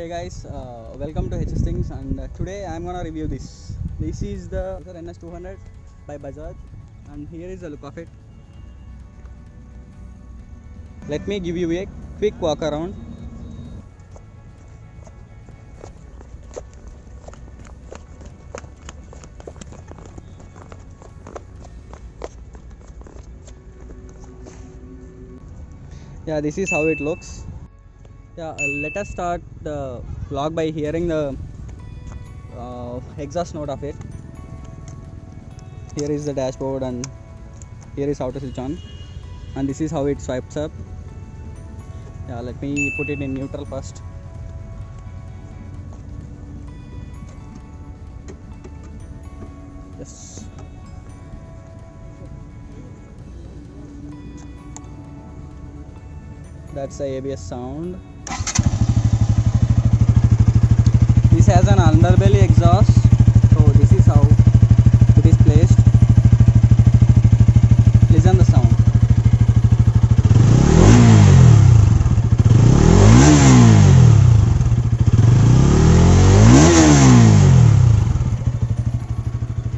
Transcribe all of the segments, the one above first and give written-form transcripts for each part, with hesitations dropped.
Hey guys, welcome to HS Things, and today I'm gonna review this. This is the NS200 by Bajaj, and here is the look of it. Let me give you a quick walk around. Yeah, this is how it looks. Yeah, let us start the vlog by hearing the exhaust note of it. Here is the dashboard, and here is how to switch on, and this is how it swipes up. Yeah, let me put it in neutral first. Yes. That's the ABS sound. This has an underbelly exhaust, so this is how it is placed. Listen the sound.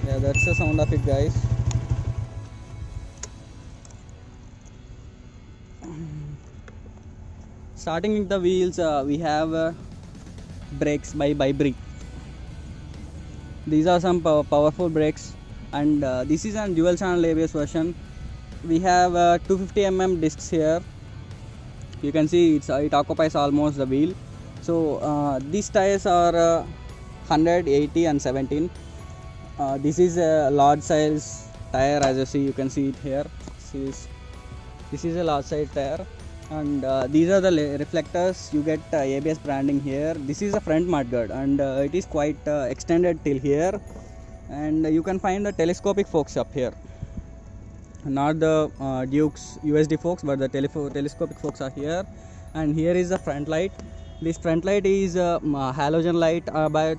Yeah, that's the sound of it, guys. Starting with the wheels, we have brakes by Bybri. These are some powerful brakes, and this is a dual channel ABS version. We have 250 mm discs here. You can see it occupies almost the wheel. So these tires are 100, 80 and 17. This is a large size tire, as you see. You can see it here. This is a large size tire, and these are the reflectors. You get ABS branding here. This is a front mudguard, and it is quite extended till here, and you can find the telescopic forks up here, not the Duke's USD forks, but the telescopic forks are here. And here is the front light. This front light is halogen light, but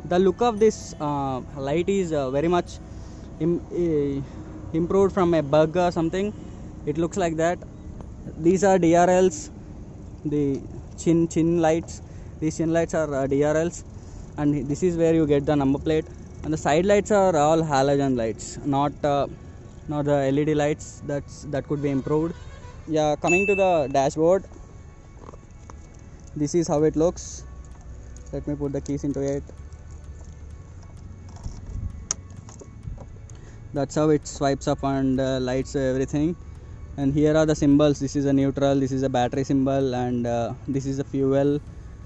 the look of this light is very much improved from a bug or something. It looks like that. These are DRLs, the chin lights. These chin lights are DRLs, and this is where you get the number plate. And the side lights are all halogen lights, not the LED lights. That could be improved. Yeah, coming to the dashboard, this is how it looks. Let me put the keys into it. That's how it swipes up and lights everything. And here are the symbols. This is a neutral, this is a battery symbol, and this is a fuel.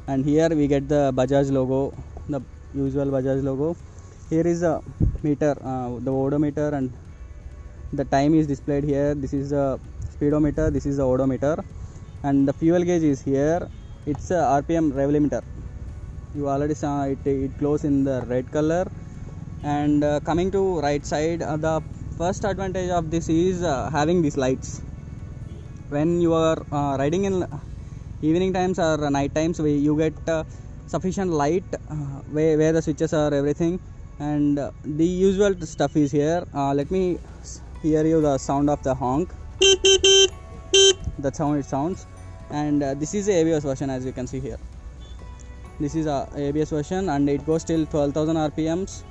And here we get the Bajaj logo, the usual Bajaj logo. Here is a meter, the odometer, and the time is displayed here. This is the speedometer, this is the odometer, and the fuel gauge is here. It's a RPM rev limiter. You already saw it, it glows in the red color. And coming to right side, the first advantage of this is having these lights. When you are riding in evening times or night times, you get sufficient light where the switches are, everything. And the usual stuff is here. Let me hear you the sound of the honk. That's how it sounds. And this is the ABS version, as you can see here. This is a ABS version, and it goes till 12,000 RPMs.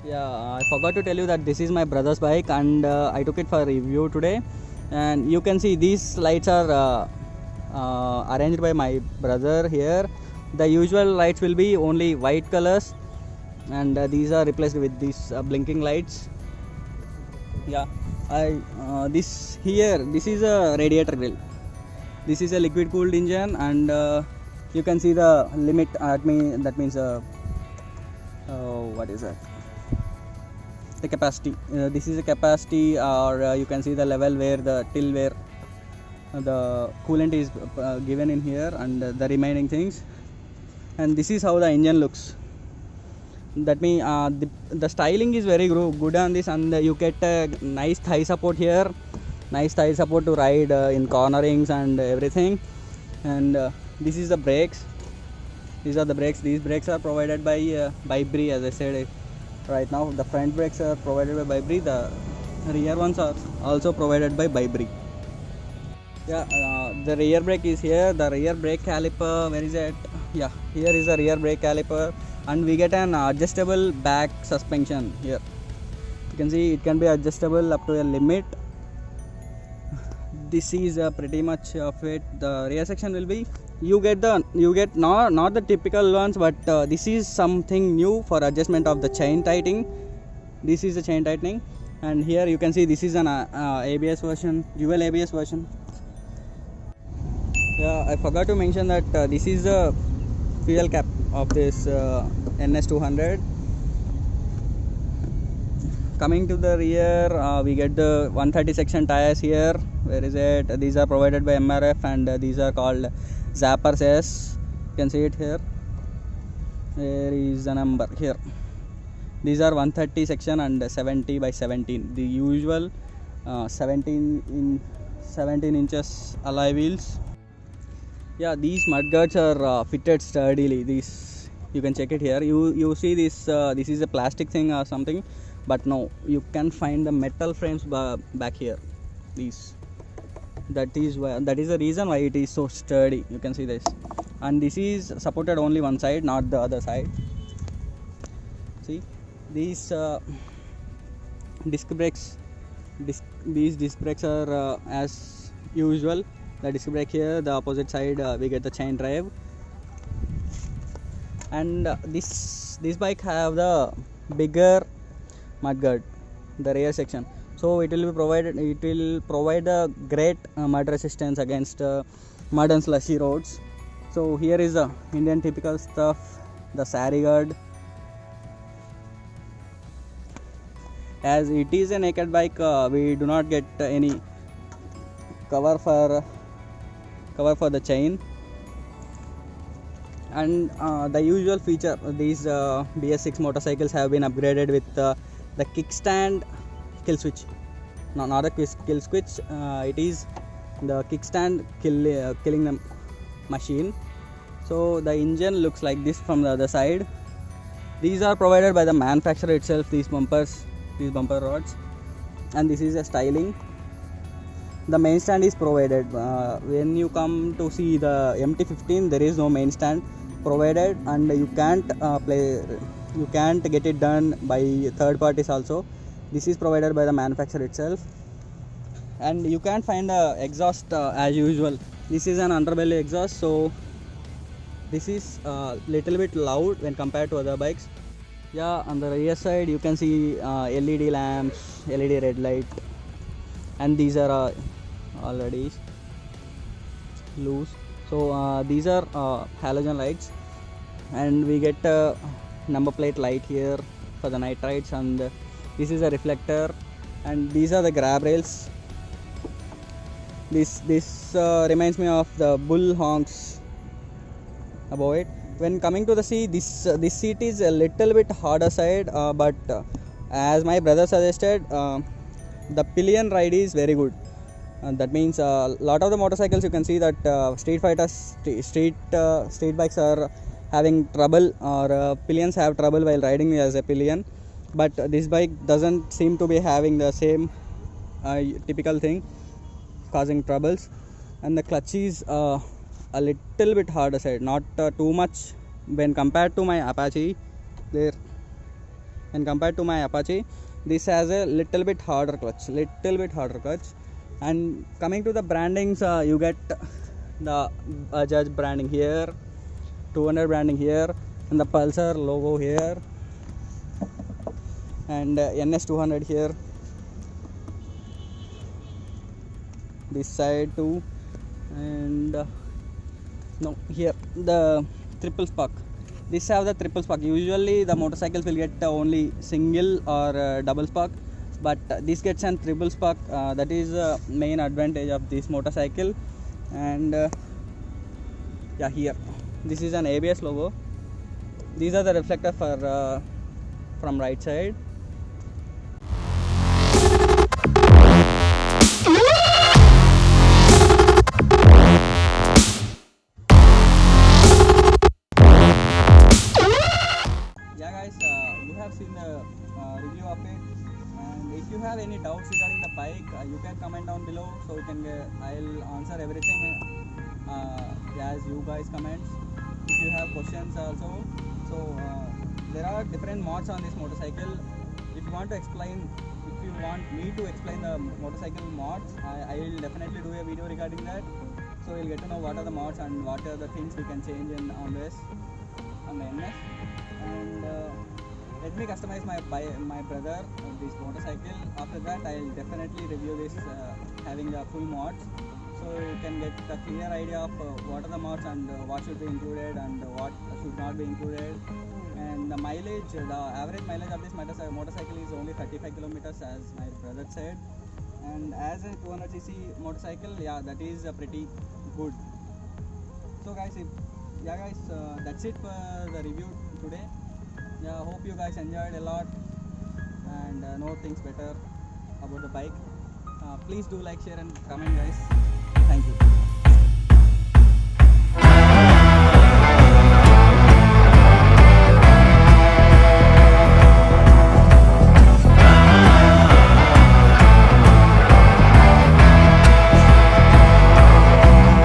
Yeah, I forgot to tell you that this is my brother's bike, and I took it for review today. And you can see these lights are arranged by my brother here. The usual lights will be only white colors, and these are replaced with these blinking lights. Yeah, this is a radiator grill. This is a liquid cooled engine, and you can see the limit. That means what is that? The capacity. This is a capacity, or you can see the level where the coolant is given in here, and the remaining things. And this is how the engine looks. That means the styling is very good on this, and you get a nice thigh support here, nice thigh support to ride in cornerings and everything. And this is the brakes. These are the brakes. These brakes are provided by Bybri, as I said. Right now the front brakes are provided by Bybri. The rear ones are also provided by Bybri. Yeah, the rear brake is here. The rear brake caliper, where is it? Yeah, here is the rear brake caliper, and we get an adjustable back suspension here. You can see it can be adjustable up to a limit. This is pretty much of it. The rear section will be, you get not the typical ones, but this is something new for adjustment of the chain tightening. This is the chain tightening, and here you can see this is an ABS version, dual ABS version. Yeah, I forgot to mention that this is the fuel cap of this NS200. Coming to the rear, we get the 130 section tires here. Where is it? These are provided by MRF, and these are called Zappers S. You can see it here. There is the number here. These are 130 section and 70 by 17. The usual 17 inches alloy wheels. Yeah, these mudguards are fitted sturdily. These, you can check it here. You see this, this is a plastic thing or something, but no, you can find the metal frames back here. These, that is the reason why it is so sturdy. You can see this, and this is supported only one side, not the other side. See these disc brakes. These disc brakes are as usual. The disc brake here, the opposite side we get the chain drive, and this bike have the bigger mudguard, the rear section, so it will provide a great mud resistance against mud and slushy roads. So here is the Indian typical stuff, the sari guard. As it is a naked bike, we do not get any cover for the chain, and the usual feature, these BS6 motorcycles have been upgraded with the kickstand kill switch. No, not a kill switch, it is the kickstand killing the machine. So the engine looks like this from the other side. These are provided by the manufacturer itself, these bumper rods, and this is a styling. The main stand is provided. When you come to see the MT-15, there is no main stand provided, and you can't get it done by third parties also. This is provided by the manufacturer itself, and you can find the exhaust as usual. This is an underbelly exhaust, so this is little bit loud when compared to other bikes. Yeah, on the rear side you can see LED lamps, LED red light, and these are already loose. So these are halogen lights, and we get a number plate light here for the night rides, and this is a reflector, and these are the grab rails. This reminds me of the bull honks above it. When coming to the seat, this seat is a little bit harder side, but as my brother suggested, the pillion ride is very good. That means a lot of the motorcycles you can see that street bikes are having trouble, or pillions have trouble while riding as a pillion, but this bike doesn't seem to be having the same typical thing causing troubles. And the clutch is a little bit harder side, not too much when compared to my Apache. This has a little bit harder clutch. And coming to the brandings, you get the Bajaj branding here, 200 branding here, and the Pulsar logo here, and NS200 here, this side too, and no, here the triple spark. This have the triple spark. Usually the motorcycles will get only single or double spark, but this gets an triple spark. That is the main advantage of this motorcycle. And yeah, here this is an ABS logo. These are the reflector for from right side. Yeah guys, you have seen the review of it, and if you have any doubts regarding the bike, bike, you can comment down below, so you can I'll answer everything as you guys comments. If you have questions also, so there are different mods on this motorcycle. If you want me to explain the motorcycle mods, I will definitely do a video regarding that. So you'll get to know what are the mods and what are the things we can change on the NS. And let me customize my brother this motorcycle. After that, I'll definitely review this having the full mods, so you can get a clear idea of what are the mods and what should be included and what should not be included. And the mileage, the average mileage of this motorcycle is only 35 kilometers, as my brother said. And as a 200cc motorcycle, yeah, that is pretty good. So guys, that's it for the review today. Yeah, hope you guys enjoyed a lot and know things better about the bike. Please do like, share and comment, guys. Thank you.